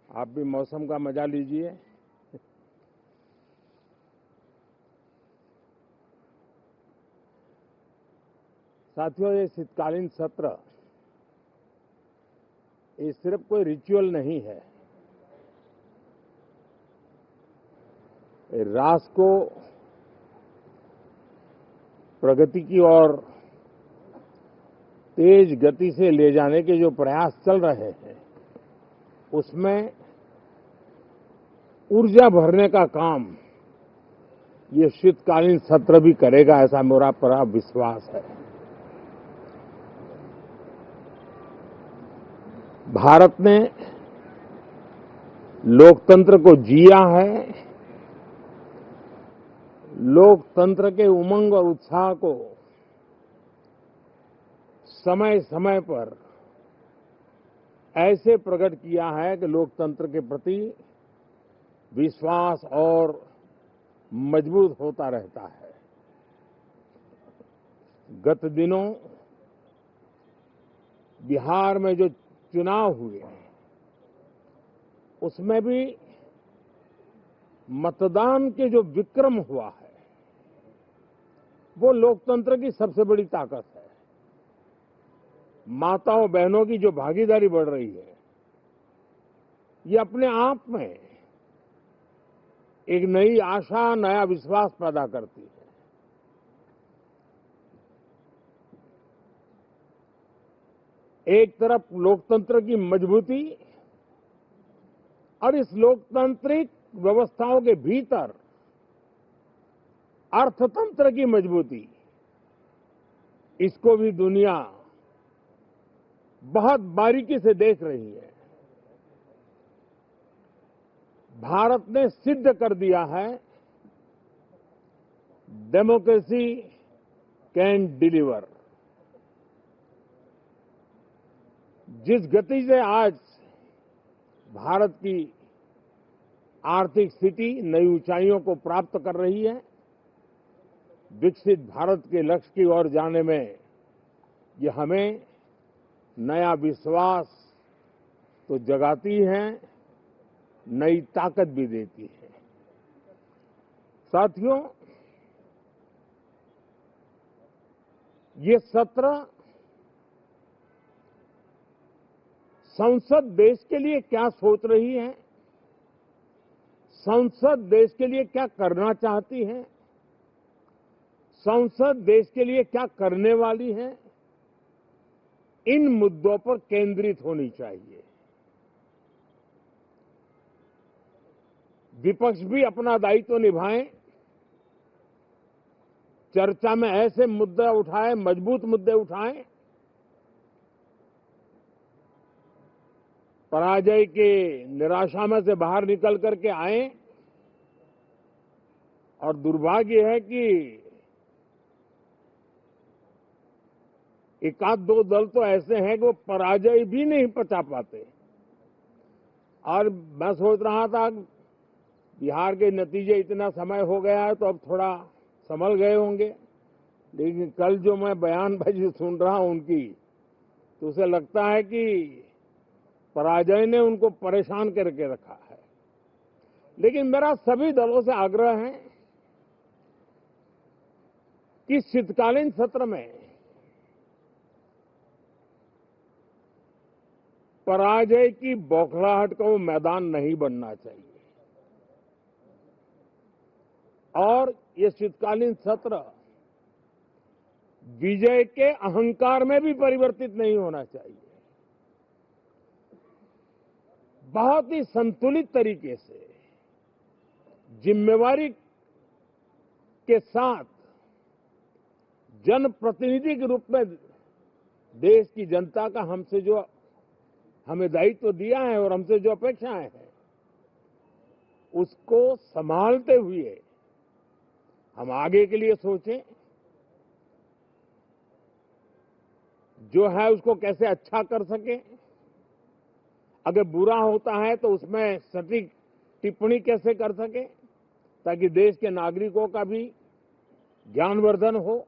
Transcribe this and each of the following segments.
आप भी मौसम का मजा लीजिए। साथियों, ये शीतकालीन सत्र ये सिर्फ कोई रिचुअल नहीं है। राष्ट्र को प्रगति की ओर तेज गति से ले जाने के जो प्रयास चल रहे हैं, उसमें ऊर्जा भरने का काम ये शीतकालीन सत्र भी करेगा, ऐसा मेरा पूरा विश्वास है। भारत ने लोकतंत्र को जिया है, लोकतंत्र के उमंग और उत्साह को समय समय पर ऐसे प्रकट किया है कि लोकतंत्र के प्रति विश्वास और मजबूत होता रहता है। गत दिनों बिहार में जो चुनाव हुए, उसमें भी मतदान के जो विक्रम हुआ है, वो लोकतंत्र की सबसे बड़ी ताकत है। माताओं बहनों की जो भागीदारी बढ़ रही है, ये अपने आप में एक नई आशा, नया विश्वास पैदा करती है। एक तरफ लोकतंत्र की मजबूती और इस लोकतांत्रिक व्यवस्थाओं के भीतर अर्थतंत्र की मजबूती, इसको भी दुनिया बहुत बारीकी से देख रही है। भारत ने सिद्ध कर दिया है, डेमोक्रेसी कैन डिलीवर। जिस गति से आज भारत की आर्थिक स्थिति नई ऊंचाइयों को प्राप्त कर रही है, विकसित भारत के लक्ष्य की ओर जाने में ये हमें नया विश्वास तो जगाती है, नई ताकत भी देती है। साथियों, ये सत्र संसद देश के लिए क्या सोच रही है, संसद देश के लिए क्या करना चाहती है, संसद देश के लिए क्या करने वाली है, इन मुद्दों पर केंद्रित होनी चाहिए। विपक्ष भी अपना दायित्व निभाएं, चर्चा में ऐसे मुद्दे उठाएं, मजबूत मुद्दे उठाएं, पराजय के निराशा में से बाहर निकल करके आए। और दुर्भाग्य है कि एक आध दो दल तो ऐसे हैं कि वो पराजय भी नहीं पचा पाते। और मैं सोच रहा था बिहार के नतीजे इतना समय हो गया है तो अब थोड़ा संभल गए होंगे, लेकिन कल जो मैं बयानबाजी सुन रहा हूं उनकी, तो उसे लगता है कि पराजय ने उनको परेशान करके रखा है। लेकिन मेरा सभी दलों से आग्रह है कि शीतकालीन सत्र में पराजय की बौखलाहट का वो मैदान नहीं बनना चाहिए। और ये शीतकालीन सत्र विजय के अहंकार में भी परिवर्तित नहीं होना चाहिए। बहुत ही संतुलित तरीके से, जिम्मेवारी के साथ, जनप्रतिनिधि के रूप में देश की जनता का हमसे जो हमें दायित्व दिया है और हमसे जो अपेक्षाएं हैं, उसको संभालते हुए हम आगे के लिए सोचें। जो है उसको कैसे अच्छा कर सके, अगर बुरा होता है तो उसमें सटीक टिप्पणी कैसे कर सके, ताकि देश के नागरिकों का भी ज्ञानवर्धन हो।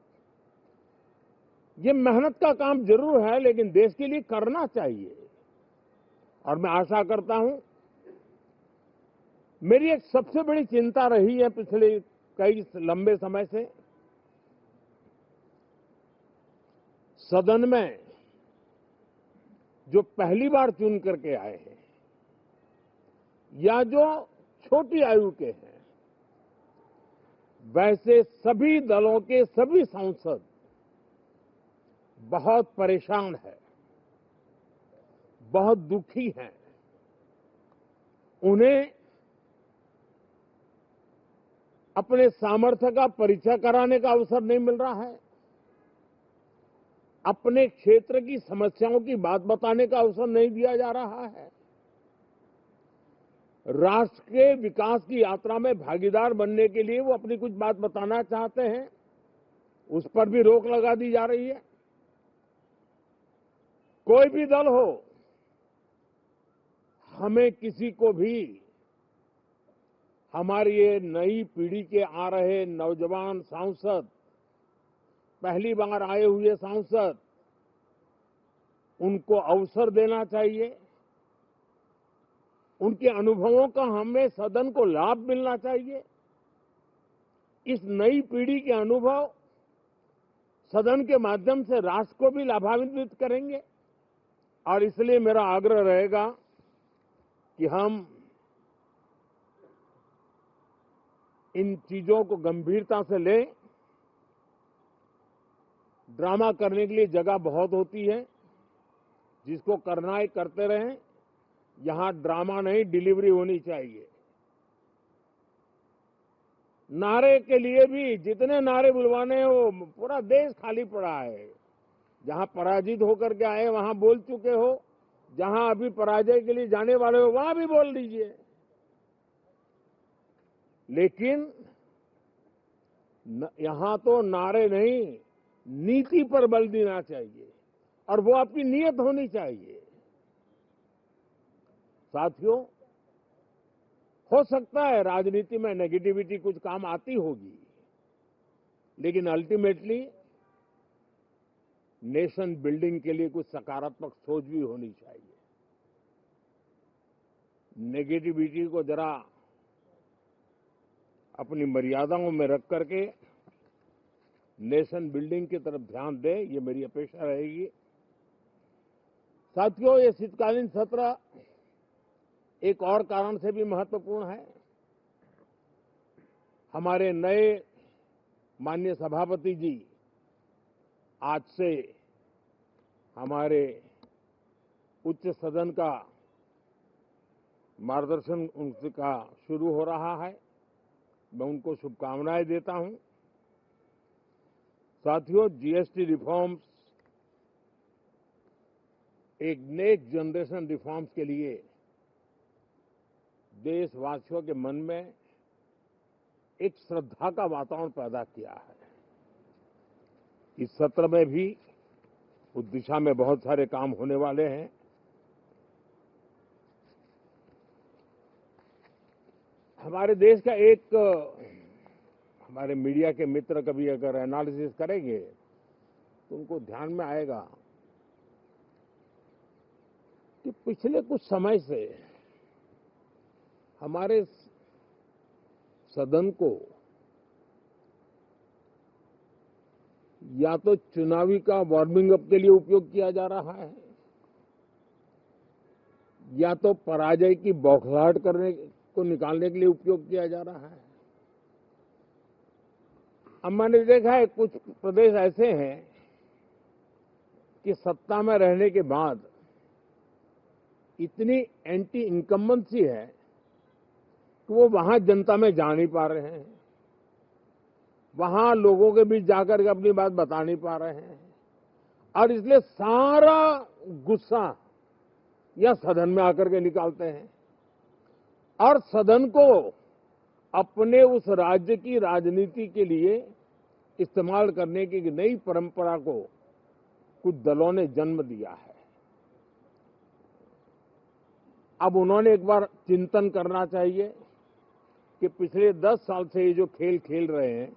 ये मेहनत का काम जरूर है, लेकिन देश के लिए करना चाहिए। और मैं आशा करता हूं मेरी एक सबसे बड़ी चिंता रही है पिछले कई लंबे समय से, सदन में जो पहली बार चुन करके आए हैं या जो छोटी आयु के हैं, वैसे सभी दलों के सभी सांसद बहुत परेशान हैं, बहुत दुखी हैं। उन्हें अपने सामर्थ्य का परिचय कराने का अवसर नहीं मिल रहा है, अपने क्षेत्र की समस्याओं की बात बताने का अवसर नहीं दिया जा रहा है। राष्ट्र के विकास की यात्रा में भागीदार बनने के लिए वो अपनी कुछ बात बताना चाहते हैं, उस पर भी रोक लगा दी जा रही है। कोई भी दल हो, हमें किसी को भी हमारी ये नई पीढ़ी के आ रहे नौजवान सांसद, पहली बार आए हुए सांसद, उनको अवसर देना चाहिए। उनके अनुभवों का हमें सदन को लाभ मिलना चाहिए। इस नई पीढ़ी के अनुभव सदन के माध्यम से राष्ट्र को भी लाभान्वित करेंगे और इसलिए मेरा आग्रह रहेगा कि हम इन चीजों को गंभीरता से लें। ड्रामा करने के लिए जगह बहुत होती है, जिसको करना है करते रहें। यहां ड्रामा नहीं, डिलीवरी होनी चाहिए। नारे के लिए भी जितने नारे बुलवाने हैं, वो पूरा देश खाली पड़ा है। जहां पराजित होकर के आए वहां बोल चुके हो, जहां अभी पराजय के लिए जाने वाले हो वहां भी बोल दीजिए, लेकिन यहां तो नारे नहीं, नीति पर बल देना चाहिए और वो आपकी नीयत होनी चाहिए। साथियों, हो सकता है राजनीति में नेगेटिविटी कुछ काम आती होगी, लेकिन अल्टीमेटली नेशन बिल्डिंग के लिए कुछ सकारात्मक सोच भी होनी चाहिए। नेगेटिविटी को जरा अपनी मर्यादाओं में रख करके नेशन बिल्डिंग की तरफ ध्यान दें, ये मेरी अपेक्षा रहेगी। साथियों, ये शीतकालीन सत्र एक और कारण से भी महत्वपूर्ण है। हमारे नए माननीय सभापति जी आज से हमारे उच्च सदन का मार्गदर्शन उनका शुरू हो रहा है। मैं उनको शुभकामनाएं देता हूं। साथियों, जीएसटी रिफॉर्म्स एक नेक्स्ट जनरेशन रिफॉर्म्स के लिए देशवासियों के मन में एक श्रद्धा का वातावरण पैदा किया है। इस सत्र में भी उस दिशा में बहुत सारे काम होने वाले हैं। हमारे देश का एक हमारे मीडिया के मित्र कभी अगर एनालिसिस करेंगे तो उनको ध्यान में आएगा कि पिछले कुछ समय से हमारे सदन को या तो चुनावी का वार्मिंग अप के लिए उपयोग किया जा रहा है, या तो पराजय की बौखलाहट करने को निकालने के लिए उपयोग किया जा रहा है। अब मैंने देखा है कुछ प्रदेश ऐसे हैं कि सत्ता में रहने के बाद इतनी एंटी इनकम्बेंसी है कि वो वहां जनता में जा नहीं पा रहे हैं, वहां लोगों के बीच जाकर के अपनी बात बता नहीं पा रहे हैं, और इसलिए सारा गुस्सा या सदन में आकर के निकालते हैं और सदन को अपने उस राज्य की राजनीति के लिए इस्तेमाल करने की नई परंपरा को कुछ दलों ने जन्म दिया है। अब उन्होंने एक बार चिंतन करना चाहिए कि पिछले 10 साल से ये जो खेल खेल रहे हैं,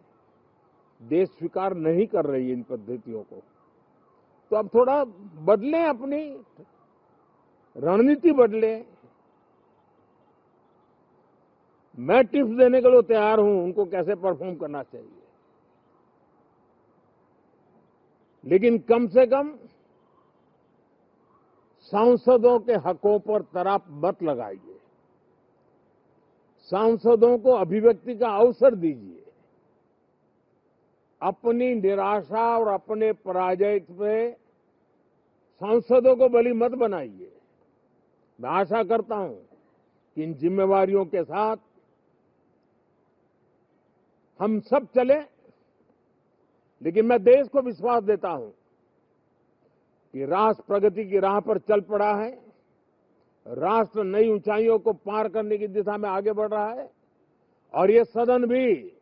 देश स्वीकार नहीं कर रही है इन पद्धतियों को, तो अब थोड़ा बदलें, अपनी रणनीति बदलें। मैं टिप्स देने के लिए तैयार हूं उनको कैसे परफॉर्म करना चाहिए, लेकिन कम से कम सांसदों के हकों पर तराप मत लगाइए, सांसदों को अभिव्यक्ति का अवसर दीजिए, अपनी निराशा और अपने पराजय पे सांसदों को बलि मत बनाइए। मैं आशा करता हूं कि इन जिम्मेवारियों के साथ हम सब चलें, लेकिन मैं देश को विश्वास देता हूं कि राष्ट्र प्रगति की राह पर चल पड़ा है, राष्ट्र नई ऊंचाइयों को पार करने की दिशा में आगे बढ़ रहा है और ये सदन भी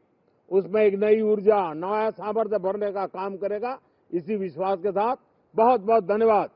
उसमें एक नई ऊर्जा, नया सामर्थ्य भरने का काम करेगा। इसी विश्वास के साथ बहुत बहुत धन्यवाद।